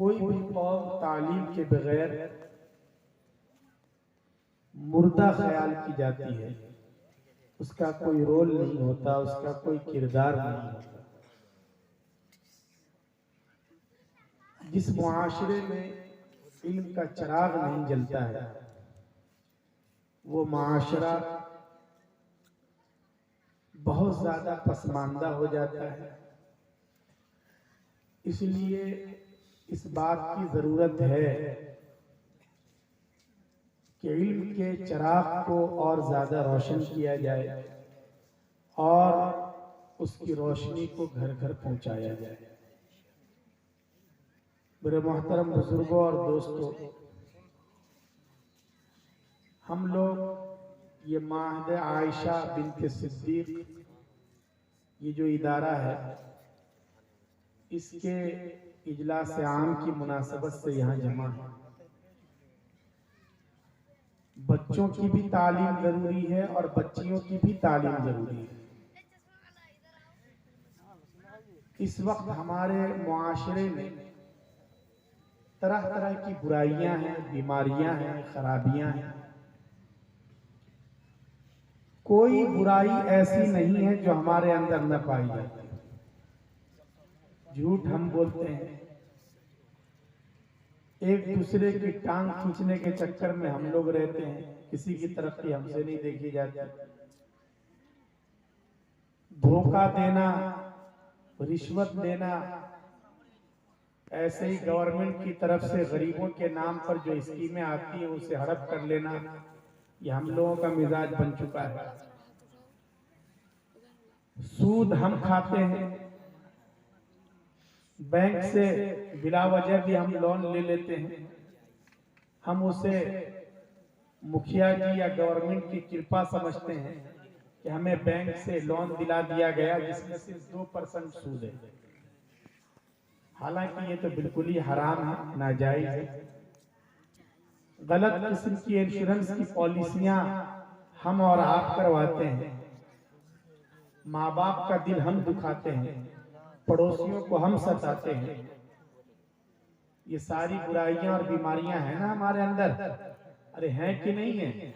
کوئی بھی قوم تعلیم کے بغیر مردہ خیال کی جاتی ہے، اس کا کوئی رول نہیں ہوتا، اس کا کوئی کردار نہیں ہوتا۔ جس معاشرے میں علم کا چراغ نہیں جلتا ہے وہ معاشرہ بہت زیادہ پسماندہ ہو جاتا ہے۔ اس لیے اس بات کی ضرورت ہے کہ علم کے چراغ کو اور زیادہ روشن کیا جائے اور اس کی روشنی کو گھر گھر پہنچایا جائے۔ میرے محترم بزرگوں اور دوستوں، ہم لوگ یہ معہد عائشہ بنت صدیق، یہ جو ادارہ ہے، اس کے اجلاس عام کی مناسبت سے یہاں جمع ہے۔ بچوں کی بھی تعلیم ضروری ہے اور بچیوں کی بھی تعلیم ضروری ہے۔ اس وقت ہمارے معاشرے میں طرح طرح کی برائیاں ہیں، بیماریاں ہیں، خرابیاں ہیں۔ کوئی برائی ایسی نہیں ہے جو ہمارے اندر نہ پائی جاتی۔ جھوٹ ہم بولتے ہیں، ایک دوسرے کی ٹانگ کھینچنے کے چکر میں ہم لوگ رہتے ہیں، کسی کی ترقی ہم سے نہیں دیکھی جاتی۔ دھوکہ دینا، رشوت دینا، ایسے ہی گورنمنٹ کی طرف سے غریبوں کے نام پر جو اسکیمیں آتی ہیں اسے ہڑپ کر لینا، یہ ہم لوگوں کا مزاج بن چکا ہے۔ سود ہم کھاتے ہیں، بینک سے بلا وجہ بھی ہم لون لے لیتے ہیں، ہم اسے مکھیا جی یا گورنمنٹ کی کرپا سمجھتے ہیں کہ ہمیں بینک سے لون دلا دیا گیا جس میں صرف 2% سود ہے۔ حالانکہ یہ تو بالکل ہی حرام ہے، ناجائز ہے۔ غلط قسم کی انشورنس کی پالیسیاں ہم اور آپ کرواتے ہیں، ماں باپ کا دل ہم دکھاتے ہیں، پڑوسیوں کو ہم ستاتے ہیں۔ یہ ساری برائیاں اور بیماریاں ہیں نا ہمارے اندر، ارے ہیں کہ نہیں ہیں؟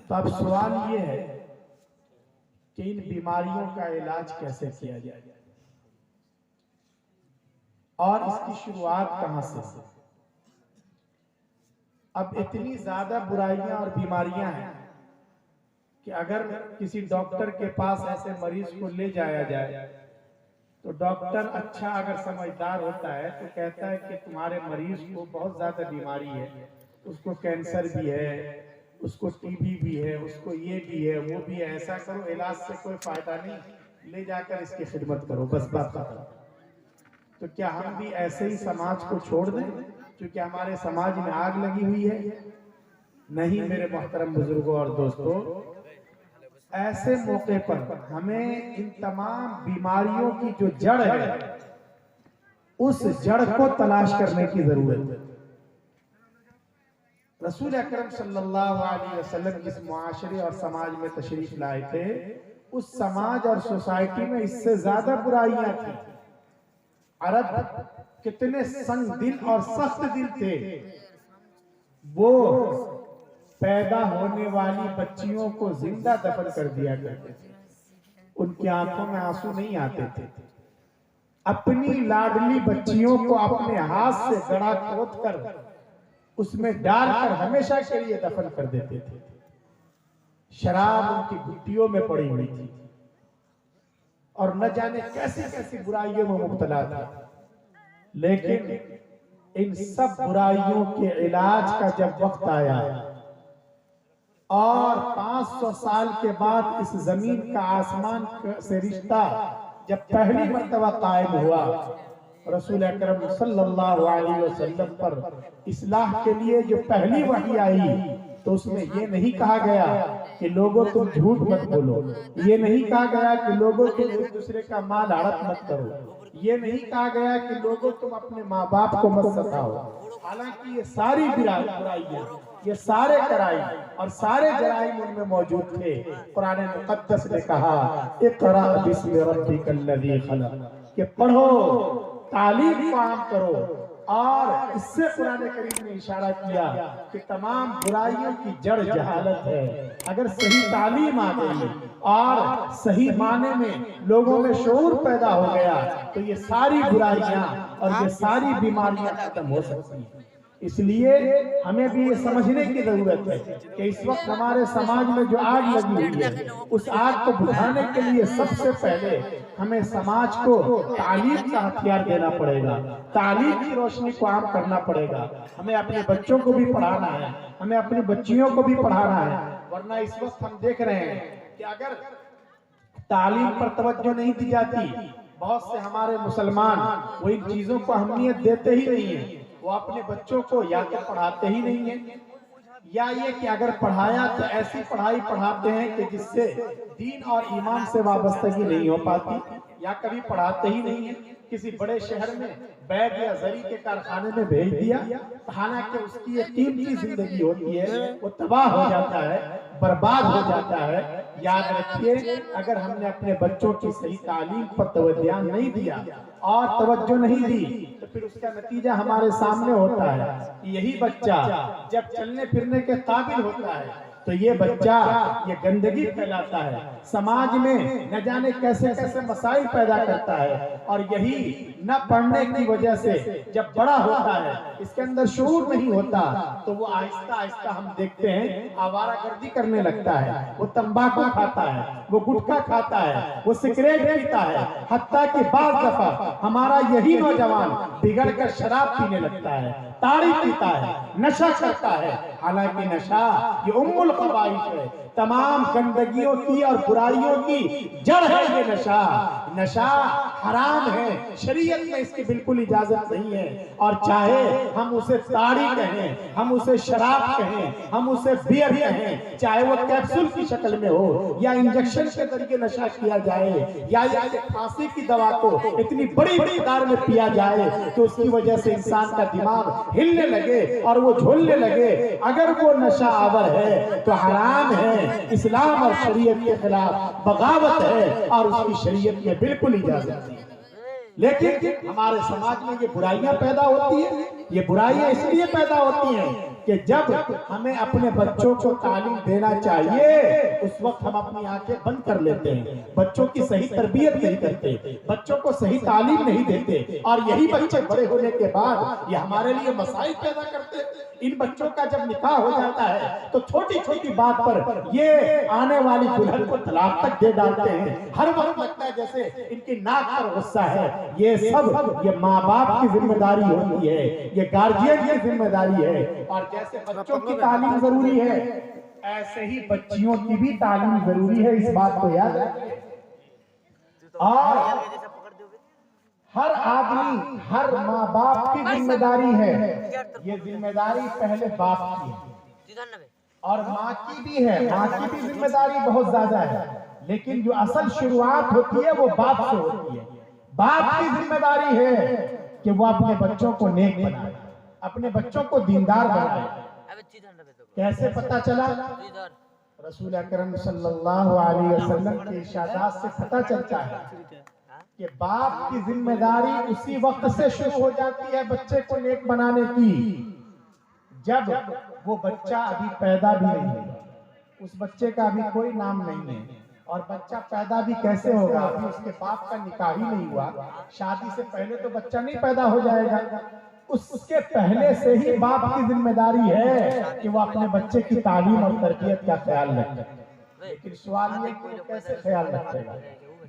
تو اب سوال یہ ہے کہ ان بیماریوں کا علاج کیسے کیا جائے اور اس کی شروعات کہاں سے؟ اب اتنی زیادہ برائیاں اور بیماریاں ہیں کہ اگر کسی ڈاکٹر کے پاس ایسے مریض کو لے جایا جائے تو ڈاکٹر اچھا اگر سمجھدار ہوتا ہے تو کہتا ہے کہ تمہارے مریض کو بہت زیادہ بیماری ہے، اس کو کینسر بھی ہے، اس کو ٹی بی بھی ہے، اس کو یہ بھی ہے، وہ بھی ہے، ایسا کرو، علاج سے کوئی فائدہ نہیں، لے جا کر اس کی خدمت کرو، بس بات ختم۔ تو کیا ہم بھی ایسے ہی سماج کو چھوڑ دیں کیونکہ ہمارے سماج میں آگ لگی ہوئی ہے؟ نہیں میرے محترم بزرگوں اور دوستوں، ایسے موقع پر ہمیں ان تمام بیماریوں کی جو جڑ ہے اس جڑ کو تلاش کرنے کی ضرورت ہے۔ رسول اکرم صلی اللہ علیہ وسلم جس معاشرے اور سماج میں تشریف لائے تھے، اس سماج اور سوسائٹی میں اس سے زیادہ برائیاں تھیں۔ عرب کتنے سنگ دل اور سخت دل تھے، وہ پیدا ہونے والی بچیوں کو زندہ دفن کر دیا کرتے تھے، ان کی آنکھوں میں آنسو نہیں آتے تھے، اپنی لاڈلی بچیوں کو اپنے ہاتھ سے گڑھا کھود کر اس میں ڈال کر ہمیشہ کے لیے دفن کر دیتے تھے۔ شراب ان کی گھٹیوں میں پڑی ہوئی تھی اور نہ جانے کیسی کیسی برائیوں میں مبتلا تھا، لیکن ان سب برائیوں کے علاج کا جب وقت آیا اور 500 سال کے بعد اس زمین کا آسمان سے رشتہ جب پہلی مرتبہ قائم ہوا، رسول اکرم صلی اللہ علیہ وسلم پر اصلاح کے لیے جو پہلی وحی آئی تو اس میں یہ نہیں کہا گیا کہ لوگوں تم جھوٹ مت بولو، یہ نہیں کہا گیا کہ لوگوں تم ایک دوسرے کا مال ہڑپ مت کرو، یہ نہیں کہا گیا کہ لوگوں تم اپنے ماں باپ کو مت ستاؤ۔ حالانکہ یہ ساری برائیاں، یہ سارے کرائم اور سارے جرائم ان میں موجود تھے۔ قرآن مقدس نے کہا اقرأ بسم ربک الذی خلق، کہ پڑھو تعلیم کو عام کرو. اور اس سے قرآن کریم نے اشارہ کیا کہ تمام برائیوں کی جڑ جہالت ہے. اگر صحیح تعلیم آ گئی اور صحیح معنی میں لوگوں میں شعور پیدا ہو گیا تو یہ ساری برائیاں اور یہ ساری بیماریاں ختم ہو سکتی ہیں. اس لیے ہمیں بھی یہ سمجھنے کی ضرورت ہے کہ اس وقت ہمارے سماج میں جو آگ لگی ہوئی ہے اس آگ کو بجھانے کے لیے سب سے پہلے ہمیں سماج کو تعلیم کا ہتھیار دینا پڑے گا. تعلیم کی روشنی کو عام کرنا پڑے گا. ہمیں اپنے بچوں کو بھی پڑھانا ہے, ہمیں اپنی بچیوں کو بھی پڑھانا ہے. ورنہ اس وقت ہم دیکھ رہے ہیں کہ اگر تعلیم پر توجہ نہیں دی جاتی, بہت سے ہمارے مسلمان وہ ان چیزوں کو اہمیت دیتے ہی نہیں ہیں. وہ اپنے بچوں کو یا تو پڑھاتے ہی نہیں ہیں, یا یہ کہ اگر پڑھایا تو ایسی پڑھائی پڑھاتے ہیں کہ جس سے دین اور ایمان سے وابستگی نہیں ہو پاتی, یا کبھی پڑھاتے ہی نہیں ہیں. کسی بڑے شہر میں بیگ یا زری کے کارخانے میں بھیج دیا, حالانکہ اس کی ایک قیمتی زندگی ہوتی ہے, وہ تباہ ہو جاتا ہے, برباد ہو جاتا ہے. یاد رکھیے, اگر ہم نے اپنے بچوں کی صحیح تعلیم پر توجہ نہیں دیا اور توجہ نہیں دی تو پھر اس کا نتیجہ ہمارے سامنے ہوتا ہے. یہی بچہ جب چلنے پھرنے کے قابل ہوتا ہے تو یہ بچہ یہ گندگی پھیلاتا ہے, سماج میں نہ جانے کیسے کیسے مسائل پیدا کرتا ہے. اور یہی نہ پڑھنے کی وجہ سے جب بڑا ہوتا ہے, اس کے اندر شعور نہیں ہوتا, تو وہ آہستہ آہستہ ہم دیکھتے ہیں آوارہ گردی کرنے لگتا ہے. وہ تمباکو کھاتا ہے, وہ گٹکا کھاتا ہے, وہ سگریٹ پیتا ہے. حتیٰ کہ بعض دفعہ ہمارا یہی نوجوان بگڑ کر شراب پینے لگتا ہے, تاڑی پیتا ہے, نشہ کرتا ہے. حالانکہ نشہ یہ الخبائث ہے, تمام گندگیوں کی اور برائیوں کی جڑ ہے یہ نشہ. نشہ حرام ہے, شریعت میں اس کی بالکل اجازت نہیں ہے. اور چاہے ہم اسے تاڑی کہیں, ہم اسے شراب کہیں, ہم اسے بیئر کہیں, چاہے وہ کیپسول کی شکل میں ہو یا انجیکشن کے ذریعے نشہ کیا جائے, یا پھانسی کی دوا کو اتنی بڑی مقدار میں پیا جائے کہ اس کی وجہ سے انسان کا دماغ ہلنے لگے اور وہ جھولنے لگے, اگر وہ نشہ آور ہے تو حرام ہے, اسلام اور شریعت کے خلاف بغاوت ہے, اور اس کی شریعت میں بالکل اجازت نہیں. لیکن ہمارے سماج میں یہ برائیاں پیدا ہوتی ہیں. یہ برائیاں اس لیے پیدا ہوتی ہیں کہ جب ہمیں اپنے بچوں کو تعلیم دینا چاہیے اس وقت ہم اپنی آنکھیں بند کر لیتے ہیں, بچوں کی صحیح تربیت نہیں کرتے, بچوں کو صحیح تعلیم نہیں دیتے, اور یہی بچے بڑے ہونے کے بعد یہ ہمارے لیے مسائل پیدا کرتے ہیں. ان بچوں کا جب نکاح ہو جاتا ہے تو چھوٹی چھوٹی بات پر یہ آنے والی دلہن کو طلاق تک دے ڈالتے ہیں. ہر وقت لگتا ہے جیسے ان کی ناک پر غصہ ہے. یہ سب یہ ماں باپ کی ذمہ داری ہوتی ہے, یہ گارجین کی ذمہ داری ہے. اور جیسے بچوں کی تعلیم ضروری ہے ایسے ہی بچیوں کی بھی تعلیم ضروری ہے, اس بات کو یاد رکھیں. اور ہر آدمی, ہر ماں باپ کی ذمہ داری ہے. یہ ذمہ داری پہلے باپ کی ہے اور ماں کی بھی ہے. ماں کی بھی ذمہ داری بہت زیادہ ہے, لیکن جو اصل شروعات ہوتی ہے وہ باپ سے ہوتی ہے. باپ کی ذمہ داری ہے کہ وہ اپنے بچوں کو نیک بنائے, اپنے بچوں کو دیندار بنائے. کیسے پتہ چلا؟ رسول اکرم صلی اللہ علیہ وسلم کے ارشادات سے پتہ چلتا ہے کہ باپ کی ذمہ داری اسی وقت سے شروع ہو جاتی ہے بچے کو نیک بنانے کی جب وہ بچہ ابھی پیدا بھی نہیں ہے. اس بچے کا ابھی کوئی نام نہیں ہے, اور بچہ پیدا بھی کیسے ہوگا؟ ابھی اس کے باپ کا نکاح ہی نہیں ہوا, شادی سے پہلے تو بچہ نہیں پیدا ہو جائے گا. اس کے پہلے سے ہی باپ کی ذمہ داری ہے کہ وہ اپنے بچے کی تعلیم اور تربیت کا خیال رکھے. لیکن سوال یہ کہ وہ کیسے خیال رکھے گا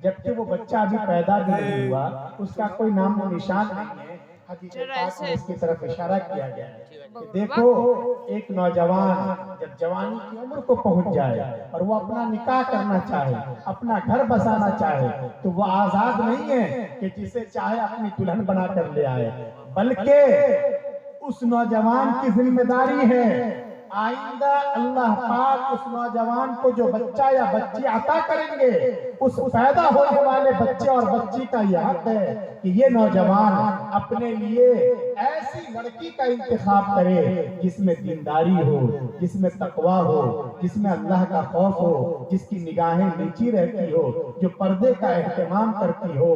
جبکہ وہ بچہ ابھی پیدا بھی نہیں ہوا, اس کا کوئی نام و نشان نہیں ہے. حدیث پاک میں اس کی طرف اشارہ کیا گیا ہے کہ دیکھو ایک نوجوان جب جوانی کی عمر کو پہنچ جائے اور وہ اپنا نکاح کرنا چاہے, اپنا گھر بسانا چاہے, تو وہ آزاد نہیں ہے کہ جسے چاہے اپنی دلہن بنا کر لے آئے, بلکہ اس نوجوان کی ذمہ داری ہے آئندہ اللہ پاک اس نوجوان کو جو بچہ یا بچی عطا کریں گے اس پیدا ہونے والے بچے اور بچی کا یہ حق ہے کہ یہ نوجوان اپنے لیے ایسی لڑکی کا انتخاب کرے جس میں دینداری ہو, جس میں تقوی ہو, جس میں اللہ کا خوف ہو, جس کی نگاہیں نیچی رہتی ہو, جو پردے کا اہتمام کرتی ہو.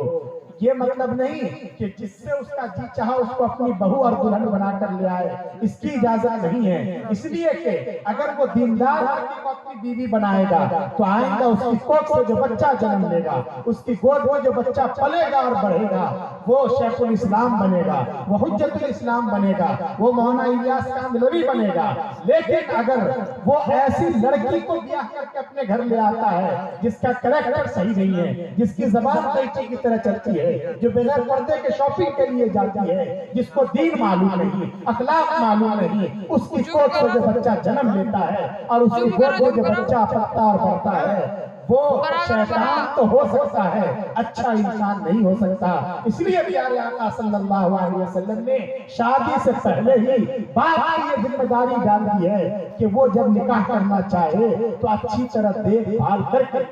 یہ مطلب نہیں کہ جس سے اس کا جی چاہا اس کو اپنی بہو اور دلہن بنا کر لے آئے، اس کی اجازت نہیں ہے، اس لیے کہ اگر وہ دیندار لڑکی کو اپنی بیوی بنائے گا تو آئندہ اس کی کوکھ سے جو بچہ جنم لے گا، اس کی گود میں جو بچہ پلے گا اور بڑھے گا، وہ شیخ الاسلام بنے گا، وہ حجت الاسلام بنے گا، وہ مولانا الیاس کاندھلوی بنے گا۔ لیکن اگر وہ ایسی لڑکی کو بیاہ کر کے اپنے گھر لے آتا ہے جس کا کریکٹر صحیح نہیں ہے، جس کی زبان بیٹی کی طرح چلتی ہے، جو بغیر پردے کے شاپنگ کے لیے جاتی ہے، جس کو دین معلوم نہیں، اخلاق معلوم نہیں، اس کی کوکھ سے جو بچہ جنم لیتا ہے اور اس کی گود میں جو بچہ پلتا اور بڑھتا ہے، وہ شیطان تو ہو سکتا ہے، اچھا انسان نہیں ہو سکتا۔ اس لیے پیارے آقا صلی اللہ علیہ وسلم نے شادی سے پہلے ہی باپ کی یہ ذمہ داری ڈال دی ہے کہ وہ جب نکاح کرنا چاہے تو اچھی طرح دیکھ بھال کر کے۔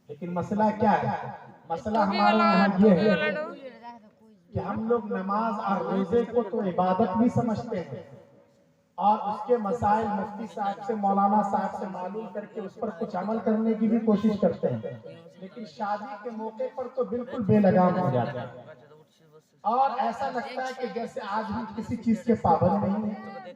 لیکن مسئلہ کیا ہے؟ مسئلہ ہمارے یہاں یہ ہے کہ ہم لوگ نماز اور روزے کو تو عبادت بھی سمجھتے ہیں اور اس کے مسائل مفتی صاحب سے، مولانا صاحب سے معلوم کر کے اس پر کچھ عمل کرنے کی بھی کوشش کرتے ہیں، لیکن شادی کے موقع پر تو بالکل بے لگام ہو جاتے ہیں اور ایسا لگتا ہے کہ جیسے آج ہم کسی چیز کے پابند نہیں ہیں۔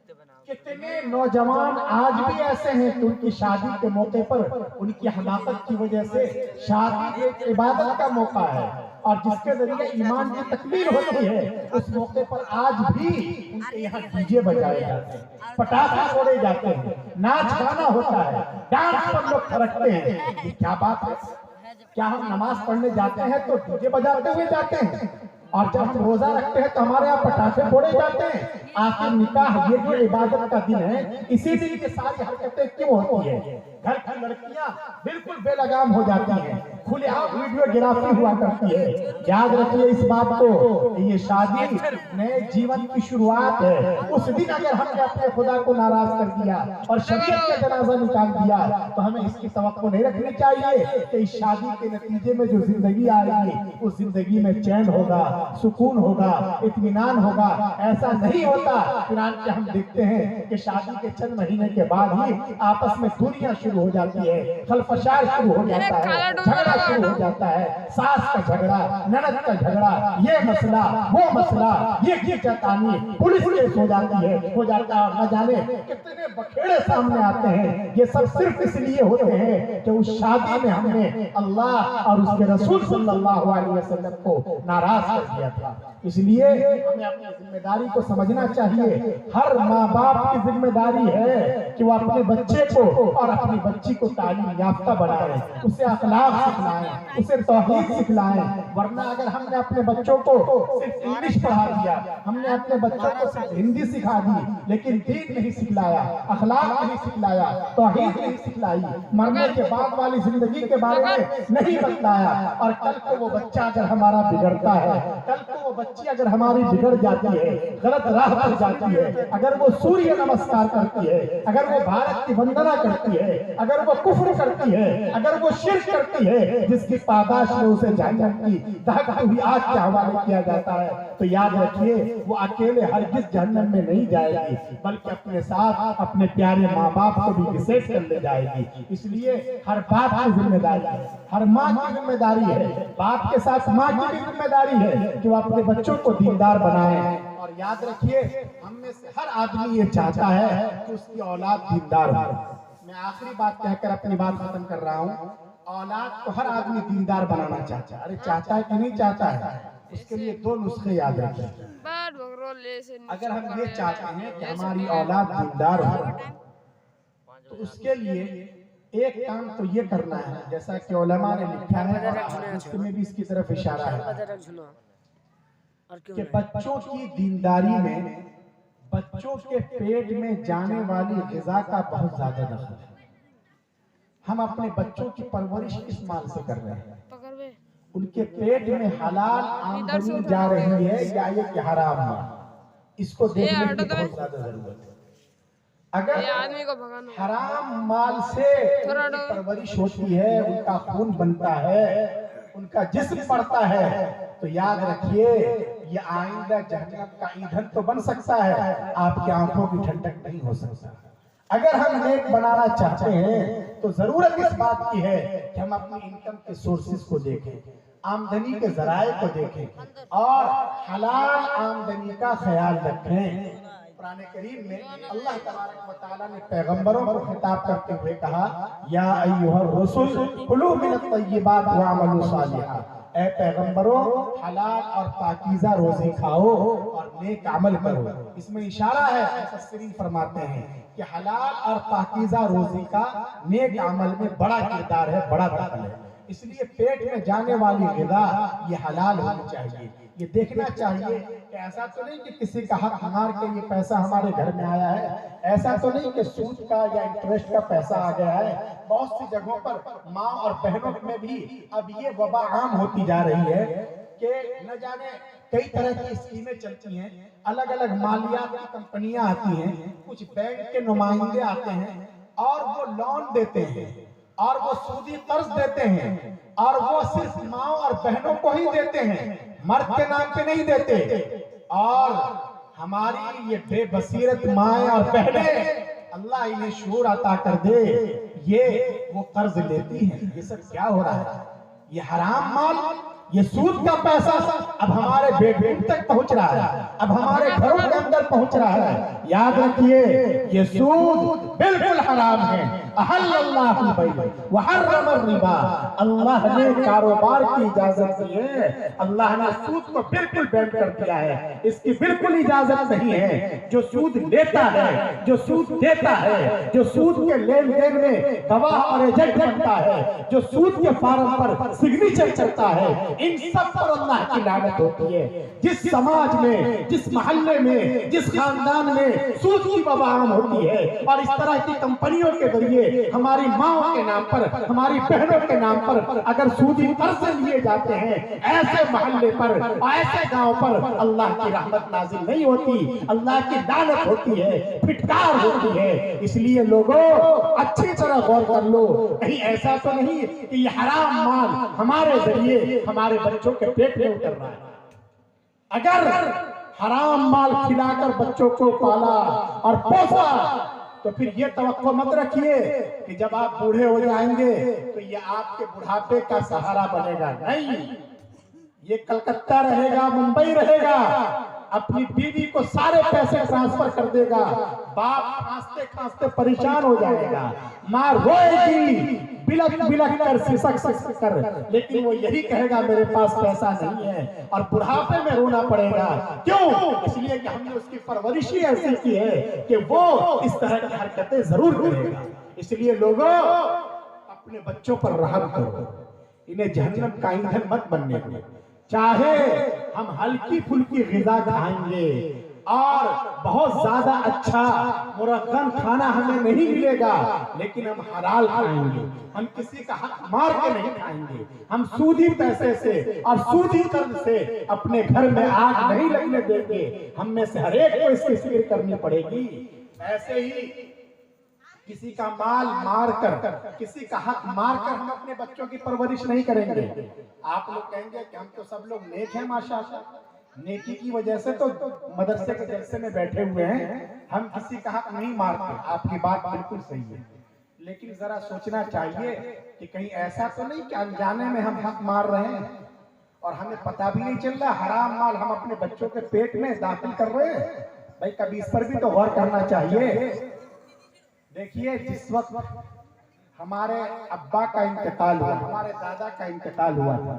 کتنے نوجوان آج بھی ایسے ہیں کہ ان کی شادی کے موقع پر ان کی حماقت کی وجہ سے شادی ایک عبادت کا موقع ہے اور جس کے ذریعے ایمان کی تکمیل ہوتی ہے، اس موقع پر آج بھی ان کے یہاں ڈی جے بجائے جاتے ہیں، پٹاخے چھوڑے جاتے ہیں، ناچ گانا ہوتا ہے، ڈانس پر لوگ تھرکتے ہیں۔ یہ کیا بات ہے؟ کیا ہم نماز پڑھنے جاتے ہیں تو ڈی جے بجاتے ہوئے جاتے ہیں اور جب ہم روزہ رکھتے ہیں تو ہمارے یہاں پٹاخے پھوڑے جاتے ہیں؟ آخر نکاح یہ جو عبادت کا دن ہے، اسی دن کی ساری حرکتیں کیوں ہوتی ہیں؟ گھر کی لڑکیاں بالکل بے لگام ہو جاتی ہیں، کھلے عام ویڈیو گرافی ہوا کرتی ہے۔ یاد رکھیے اس بات کو، یہ شادی نئے جیون کی شروعات ہے۔ اس دن اگر ہم نے اپنے خدا کو ناراض کر دیا اور شریعت کا جنازہ نکال دیا تو ہمیں اس کی توقع نہیں رکھنی چاہیے کہ اس شادی کے نتیجے میں جو زندگی آئے گی اس زندگی میں چین ہوگا، سکون ہوگا، اطمینان ہوگا۔ ایسا نہیں ہوتا۔ چنانچہ ہم دیکھتے ہیں کہ شادی کے چند مہینے کے بعد ہی آپس میں دوریاں شروع ہو جاتی ہے، خلفشار شروع ہو جاتا ہے، جھگڑا شروع ہو جاتا ہے، ساس کا جھگڑا، نند کا جھگڑا، یہ مسئلہ وہ مسئلہ، یہ کھینچتانی، پولیس کیس ہو جاتی ہے، ہو جاتا ہے اور نہ جانے کتنے بکھیڑے سامنے آتے ہیں۔ یہ سب صرف اس لیے ہوتے ہیں کہ اس شادی میں ہم نے اللہ اور اس کے رسول صلی اللہ علیہ وسلم کو ناراض کر دیا تھا۔ اس لیے ہمیں اپنی ذمہ داری کو سمجھنا چاہیے۔ ہر ماں باپ کی ذمہ داری ہے کہ وہ اپنے بچے کو اور اپنی بچی کو تعلیم یافتہ بنائیں، اسے اخلاق سکھلائیں، اسے توحید سکھلائیں۔ ورنہ اگر ہم نے اپنے بچوں کو صرف انگلش پڑھا دیا، ہم نے اپنے بچوں کو صرف ہندی سکھا دی لیکن دین نہیں سکھلایا، اخلاق نہیں سکھلایا، توحید نہیں سکھلائی، مرنے کے بعد والی زندگی کے بارے میں نہیں بتلایا، اور کل کو وہ بچہ اگر ہمارا بگڑتا ہے، کل کو وہ بچی اگر ہماری بگڑ جاتی ہے، غلط راہ پر جاتی ہے، اگر وہ سوریہ نمسکار کرتی ہے، اگر وہ بھارت کی وندنا کرتی ہے، اگر وہ کفر کرتی ہے، اگر وہ شرک کرتی ہے، جس کی پاداش میں اسے جہنم کی دہکتی ہوئی آگ کے حوالے کیا جاتا ہے، تو یاد رکھیے وہ اکیلے ہرگز جہنم میں نہیں جائے گی، بلکہ اپنے ساتھ اپنے پیارے ماں باپ کو بھی گھسیٹ کر لے جائے گی۔ اس لیے ہر باپ کی ذمہ داری ہے، ہر ماں کی ذمہ داری ہے، باپ کے ساتھ ماں کی بھی ذمہ داری ہے کہ وہ اپنے بچوں کو دیندار بنائیں۔ اور یاد رکھیے ہم میں سے ہر آدمی یہ چاہتا ہے کہ اس کی اولاد دیندار ہو۔ میں آخری بات کہہ کر اپنی بات ختم کر رہا ہوں۔ اولاد کو ہر آدمی دیندار بنانا چاہتا ہے۔ ارے چاہتا ہے کہ نہیں چاہتا ہے؟ اس کے لیے دو نسخے یاد رکھیں۔ اگر ہم یہ چاہتے ہیں کہ ہماری اولاد دیندار ہو تو اس کے لیے ایک کام تو یہ کرنا ہے، جیسا کہ علماء نے لکھا ہے اور اس میں بھی اس کی طرف اشارہ ہے کہ بچوں کی دینداری میں بچوں کے پیٹ میں جانے والی غذا کا بہت زیادہ دخل ہے۔ ہم اپنے بچوں کی پرورش کس مال سے کر رہے ہیں؟ ان کے پیٹ میں حلال آمدنی جا رہی ہے یا یہ کہ حرام ہے؟ اس کو دیکھنے کی بہت زیادہ ضرورت ہے۔ اگر حرام مال سے ان کی پرورش ہوتی ہے، ان کا خون بنتا ہے، ان کا جسم پڑتا ہے، تو یاد رکھیے یہ آئندہ جہنم کا ایندھن تو بن سکتا ہے، آپ کی آنکھوں کی ٹھنڈک نہیں ہو سکتا۔ اگر ہم نیک بنانا چاہتے ہیں تو ضرورت اس بات کی ہے کہ ہم اپنی انکم کے سورسز کو دیکھیں۔ آمدنی کے ذرائع کو دیکھیں اور حلال آمدنی کا خیال رکھیں۔ قرآن کریم میں اللہ تبارک و تعالیٰ نے پیغمبروں کو خطاب کرتے ہوئے کہا یا ایھا الرسل کلوا من الطیبات واعملوا صالحا، اے پیغمبروں حلال اور پاکیزہ روزی کھاؤ اور نیک عمل کرو۔ اس میں اشارہ ہے، مفسرین فرماتے ہیں کہ حلال اور پاکیزہ روزی کا نیک عمل میں بڑا کردار ہے، بڑا دخل ہے۔ اس لیے پیٹ میں جانے والی غذا یہ حلال ہونی چاہیے۔ یہ دیکھنا چاہیے کہ ایسا تو نہیں کہ کسی کا حق مار کے یہ پیسہ ہمارے گھر میں آیا ہے، ایسا تو نہیں کہ سود کا یا انٹرسٹ کا پیسہ آ گیا ہے۔ بہت سی جگہوں پر ماں اور بہنوں میں بھی اب یہ وبا عام ہوتی جا رہی ہے کہ نہ جانے کئی طرح کی اسکیمیں چلتی ہیں، الگ الگ مالیات کی کمپنیاں آتی ہیں، کچھ بینک کے نمائندے آتے ہیں اور وہ لون دیتے ہیں اور وہ سودی قرض دیتے ہیں اور وہ صرف ماں اور بہنوں کو ہی دیتے ہیں، مرد کے نام پہ نہیں دیتے۔ اور ہماری یہ بے بصیرت مائیں اور بہنیں، اللہ انہیں شعور عطا کر دے، یہ وہ قرض لیتی ہیں۔ یہ سب کیا ہو رہا ہے؟ یہ حرام مال، یہ سود کا پیسہ اب ہمارے بیڈ روم تک پہنچ رہا ہے، اب ہمارے گھروں کے اندر پہنچ رہا ہے۔ یاد رکھیے یہ سود بالکل حرام ہے۔ احل اللہ البیع وحرم الربا، اللہ نے کاروبار کی اجازت دی ہے، اللہ نے سود کو بالکل بین کر دیا ہے، اس کی بالکل اجازت نہیں ہے۔ جو سود لیتا ہے، جو سود دیتا ہے، جو سود کے لین دین میں گواہ اور ایجنٹ بنتا ہے، جو سود کے فارم پر سگنیچر چلتا ہے، ان سب پر اللہ کی لعنت ہوتی ہے۔ جس سماج میں، جس محلے میں، جس خاندان میں سود کی وبا عام ہوتی ہے اور اس طرح کی کمپنیوں کے ذریعے ہماری ماں کے نام پر، ہماری بہنوں کے نام پر اگر سودی قرض لیے جاتے ہیں، ایسے محلے پر، ایسے گاؤں پر اللہ کی رحمت نازل نہیں ہوتی، اللہ کی لعنت ہوتی ہے، پھٹکار ہوتی ہے۔ اس لیے لوگوں اچھی طرح غور کر لو، کہیں ایسا تو نہیں کہ یہ حرام مال ہمارے ذریعے ہمارے بچوں کے پیٹ میں اتر رہا ہے۔ اگر حرام مال کھلا کر بچوں کو پالا اور پوسا تو پھر یہ توقع مت رکھیے کہ جب آپ بوڑھے ہو جائیں گے تو یہ آپ کے بڑھاپے کا سہارا بنے گا۔ نہیں، یہ کلکتہ رہے گا، ممبئی رہے گا، اپنی بیوی کو سارے پیسے ٹرانسفر کر دے گا، باپ کھانستے کھانستے پریشان ہو جائے گا، ماں روئے گی بلک بلک کر، سسک سسک کر، لیکن وہ یہی کہے گا میرے پاس پیسہ نہیں ہے، اور بڑھاپے میں رونا پڑے گا۔ کیوں؟ اس لیے کہ ہم نے اس کی پرورشی ایسی کی ہے کہ وہ اس طرح کی حرکتیں ضرور کرے گا۔ اس لیے لوگوں اپنے بچوں پر رحم کرو، انہیں جہنم کا ایندھن مت بننے دو۔ چاہے ہم ہلکی پھلکی غذا کھائیں گے اور بہت زیادہ اچھا مرغن کھانا ہمیں نہیں ملے گا، لیکن ہم حلال کھائیں گے، ہم کسی کا حق مار کے نہیں کھائیں گے، ہم سودی پیسے سے اور سودی قرض سے اپنے گھر میں آگ نہیں لگنے دیں گے۔ ہم میں سے ہر ایک کو اس کی فکر کرنی پڑے گی۔ ایسے ہی کسی کا مال مار کر، کسی کا حق مار کر ہم اپنے بچوں کی پرورش نہیں کریں گے۔ آپ لوگ کہیں گے کہ ہم تو سب لوگ نیک ہیں ماشاءاللہ، نیکی کی وجہ سے تو مدرسے کے جلسے میں بیٹھے ہوئے ہیں، ہم کسی کا حق نہیں مارتے۔ آپ کی بات بالکل صحیح ہے، لیکن ذرا سوچنا چاہیے کہ کہیں ایسا تو نہیں کہ انجانے میں ہم حق مار رہے ہیں اور ہمیں پتہ بھی نہیں چل رہا، حرام مال ہم اپنے بچوں کے پیٹ میں داخل کر رہے ہیں۔ بھائی کبھی اس پر بھی تو غور کرنا چاہیے۔ دیکھیے جس وقت ہمارے ابا کا انتقال ہوا، ہمارے دادا کا انتقال ہوا تھا،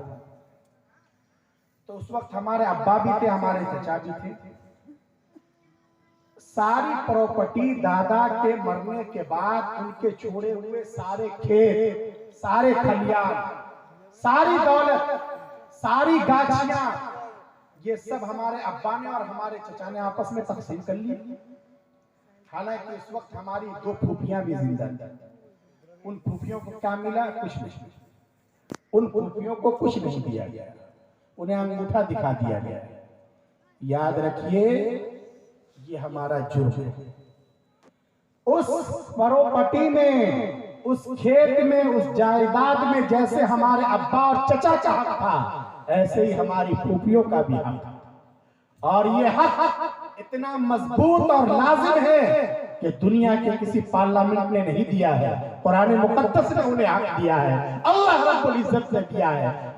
تو اس وقت ہمارے ابا بھی تھے، ہمارے چچا بھی تھے۔ ساری پراپرٹی دادا کے مرنے کے بعد ان کے چھوڑے ہوئے سارے کھیت، سارے کھلیان، ساری دولت، ساری گاچھیاں، یہ سب ہمارے ابا نے اور ہمارے چچا نے آپس میں تقسیم کر لی۔ حالانکہ اس وقت ہماری 2 پھوپھیاں بھی زندہ تھیں، ان پھوپھیوں کو کیا ملا؟ کچھ نہیں، ان پھوپھیوں کو کچھ نہیں دیا گیا، انہیں انگوٹھا دکھا دیا گیا۔ یاد رکھیے یہ ہمارا جرم ہے۔ اس پراپرٹی میں، اس کھیت میں، اس جائیداد میں جیسے ہمارے ابا اور چچا کا حق تھا، ایسے ہی ہماری پھوپھیوں کا بھی حق تھا، اور یہ حق اتنا مضبوط اور لازم ہے کہ دنیا کے کسی پارلیمنٹ نے نہیں دیا ہے، قرآن مقدس نے انہیں حق دیا ہے، اللہ رب العزت نے دیا ہے۔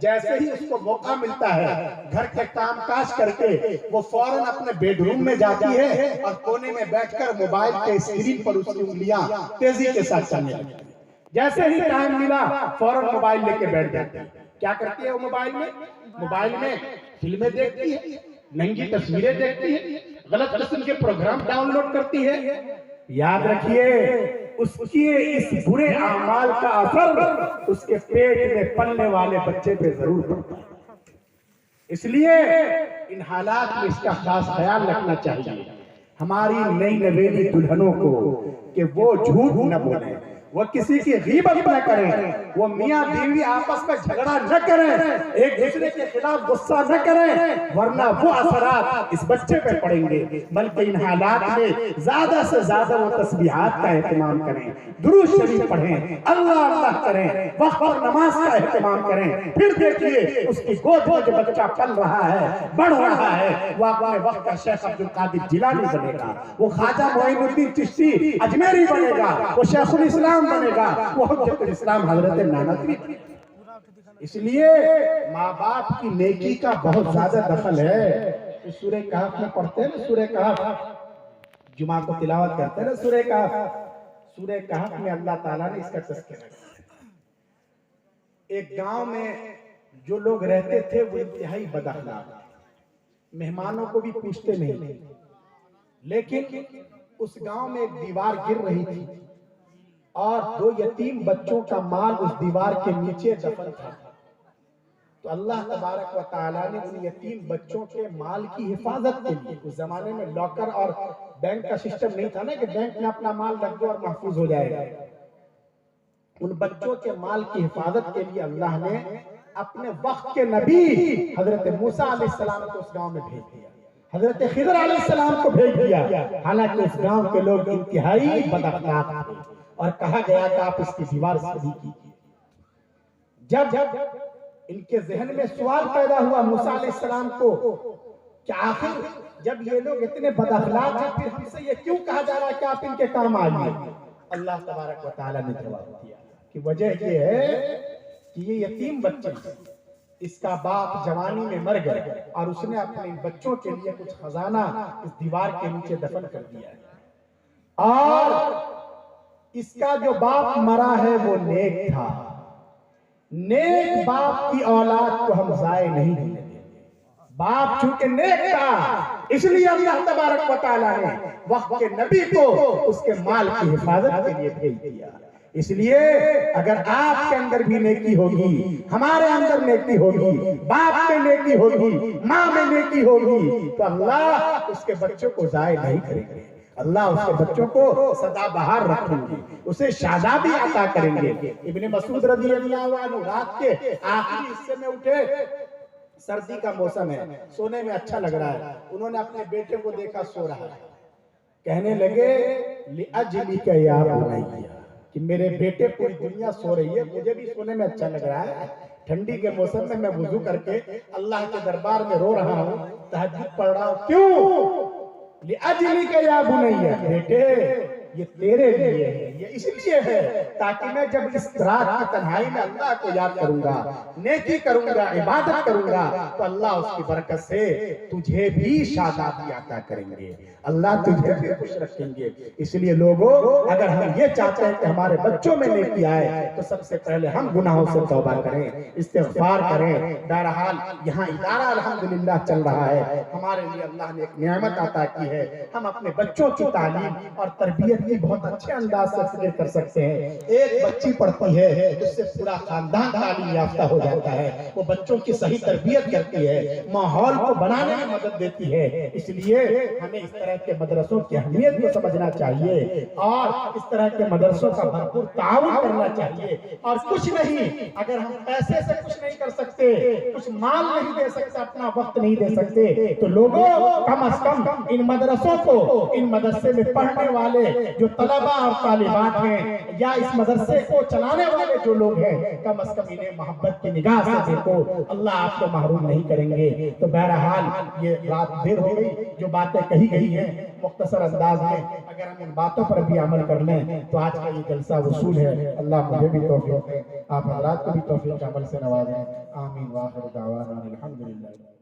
جیسے ہی اس کو موقع ملتا ہے گھر کے کام کاج کر کے وہ فوراً اپنے بیڈ روم میں جاتی ہے اور کونے میں بیٹھ کر موبائل کے اسکرین پر اس کی انگلیاں تیزی کے ساتھ چلنے لگتی ہیں۔ جیسے ہی ٹائم ملا فوراً موبائل لے کے بیٹھ جاتی ہے۔ کیا کرتی ہے وہ موبائل میں فلمیں دیکھتی ہے، ننگی تصویریں دیکھتی ہے، غلط قسم کے پروگرام ڈاؤن لوڈ کرتی ہے۔ یاد رکھیے اس کی اس برے اعمال کا اثر اس کے پیٹ میں پلنے والے بچے پہ ضرور پڑتا ہے۔ اس لیے ان حالات میں اس کا خاص خیال رکھنا چاہیے ہماری نئی نویلی دلہنوں کو کہ وہ جھوٹ نہ بولیں، وہ کسی کی غیبت نہ کریں، وہ میاں بیوی آپس میں جھگڑا نہ کریں، ایک دوسرے کے خلاف غصہ نہ کریں، ورنہ وہ اثرات اس بچے پہ پڑیں گے۔ بلکہ ان حالات میں زیادہ سے زیادہ وہ تسبیحات کا اہتمام کریں، درود شریف پڑھیں، اللہ اللہ کریں، وقت پر نماز کا اہتمام کریں۔ پھر دیکھیے اس کی گود میں جو بچہ پل رہا ہے، بڑھ رہا ہے، وہ اپنے وقت کا شیخ عبدالقادر جیلانی بنے گا، وہ خواجہ معین الدین چشتی اجمیری بنے گا، وہ شیخ الاسلام بنے گا، وہ حجت الاسلام حضرت نانوتوی بنے گا۔ اس لیے ماں باپ کی نیکی کا بہت زیادہ دخل ہے۔ سورہ کہف میں پڑھتے ہیں نا، سورہ کہف جمعہ کو تلاوت کرتے ہیں نا، سورہ کہف میں اللہ تعالیٰ نے اس کا تذکرہ کیا۔ ایک گاؤں میں جو لوگ رہتے تھے وہ انتہائی بد اخلاق، مہمانوں کو بھی پوچھتے نہیں تھے، لیکن اس گاؤں میں ایک دیوار گر رہی تھی اور 2 یتیم بچوں کا مال اس دیوار کے نیچے دفن تھا۔ تو اللہ تبارک و تعالیٰ نے ان یتیم بچوں کے مال کی حفاظت کے لیے، اس زمانے میں لاکر اور بینک کا سسٹم نہیں تھا نا کہ بینک میں اپنا مال رکھ دو اور محفوظ ہو جائے گا، ان بچوں کے مال کی حفاظت کے لیے اللہ نے اپنے وقت کے نبی حضرت موسیٰ علیہ السلام کو اس گاؤں میں بھیج دیا، حضرت خضر علیہ السلام کو بھیج دیا۔ حالانکہ اس گاؤں کے لوگ انتہائی بد اخلاق تھے اور کہا گیا کہ آپ اس کی دیوار صحیح کیجیے۔ جب ان کے ذہن میں سوال پیدا ہوا موسیٰ علیہ السلام کو کہ آخر جب یہ لوگ اتنے بد اخلاق ہیں پھر ہم سے یہ کیوں کہا جا رہا ہے کہ آپ ان کے کام آئیے؟ اللہ تبارک و تعالیٰ نے جواب دیا کہ وجہ یہ ہے کہ یہ یتیم بچے، اس کا باپ جوانی میں مر گئے اور اس نے اپنے بچوں کے لیے کچھ خزانہ اس دیوار کے نیچے دفن کر دیا ہے، اور اس کا جو باپ مرا ہے وہ نیک تھا۔ نیک باپ کی اولاد کو ہم ضائع نہیں ہونے دیں گے۔ باپ چونکہ نیک تھا اس لیے اللہ تبارک و تعالیٰ نے وقت کے نبی کو اس کے مال کی حفاظت کے لیے بھیج دیا۔ اس لیے اگر آپ کے اندر بھی نیکی ہوگی، ہمارے اندر نیکی ہوگی، باپ میں نیکی ہوگی، ماں میں نیکی ہوگی، تو اللہ اس کے بچوں کو ضائع نہیں کریں گے، اللہ اس کے بچوں کو سدا بہار رکھیں گے، اسے شادابی عطا کریں گے۔ ابن مسعود رضی اللہ عنہ رات کے آخری حصے میں اٹھے، سردی کا موسم ہے، سونے میں اچھا لگ رہا ہے، انہوں نے اپنے بیٹے کو دیکھا سو رہا ہے، کہنے لگے لِأَجْلِكَ يَا بُنَيَّ، کہ میرے بیٹے پوری دنیا سو رہی ہے، مجھے بھی سونے میں اچھا لگ رہا ہے، ٹھنڈی کے موسم میں وضو کر کے اللہ کے دربار میں رو رہا ہوں، تہجد پڑھ رہا ہوں، کیوں؟ لِأَجْلِكَ يَا بُنَيَّ، بیٹے یہ تیرے لیے ہے، یہ اس لیے ہے تاکہ میں جب اس رات کی تنہائی میں اللہ کو یاد کروں گا، نیکی کروں گا، عبادت کروں گا، تو اللہ اس کی برکت سے تجھے بھی شادابی عطا کریں گے، اللہ تجھے بھی خوش رکھیں گے۔ اس لیے لوگوں اگر ہم یہ چاہتے ہیں کہ ہمارے بچوں میں نیکی آئے تو سب سے پہلے ہم گناہوں سے توبہ کریں، استغفار کریں۔ بہرحال یہاں ادارہ الحمدللہ چل رہا ہے، ہمارے لیے اللہ نے ایک نعمت عطا کی ہے، ہم اپنے بچوں کی تعلیم اور تربیت کی بہت اچھے انداز سے فکر کر سکتے ہیں۔ ایک بچی پڑھتی ہے اس سے پورا خاندان تعلیم یافتہ ہو جاتا ہے، وہ بچوں کی صحیح تربیت کرتی ہے، ماحول کو بنانے میں مدد دیتی ہے۔ اس لیے ہمیں اس طرح کے مدرسوں کی اہمیت کو سمجھنا چاہیے اور اس طرح کے مدرسوں کا بھرپور تعاون کرنا چاہیے۔ اور کچھ نہیں، اگر ہم پیسے سے کچھ نہیں کر سکتے، کچھ مال نہیں دے سکتے، اپنا وقت نہیں دے سکتے، تو لوگوں کم از کم ان مدرسوں کو، ان مدرسے میں پڑھنے والے جو طلبہ اور طالبات طالبات ہیں یا اس مدرسے کو چلانے والے جو لوگ ہیں، کم از کم انہیں محبت کی نگاہ سے دیکھو، اللہ آپ کو محروم نہیں کریں گے۔ تو بہرحال یہ رات دیر ہو گئی، جو باتیں کہی گئی ہیں مختصر انداز میں اگر ہم ان باتوں پر بھی عمل کر لیں تو آج کا یہ جلسہ وصول ہے۔ اللہ مجھے بھی توفیق دے، آپ حضرات کو بھی توفیق عمل سے نوازیں۔ آمین۔ وآخر دعوانا الحمدللہ۔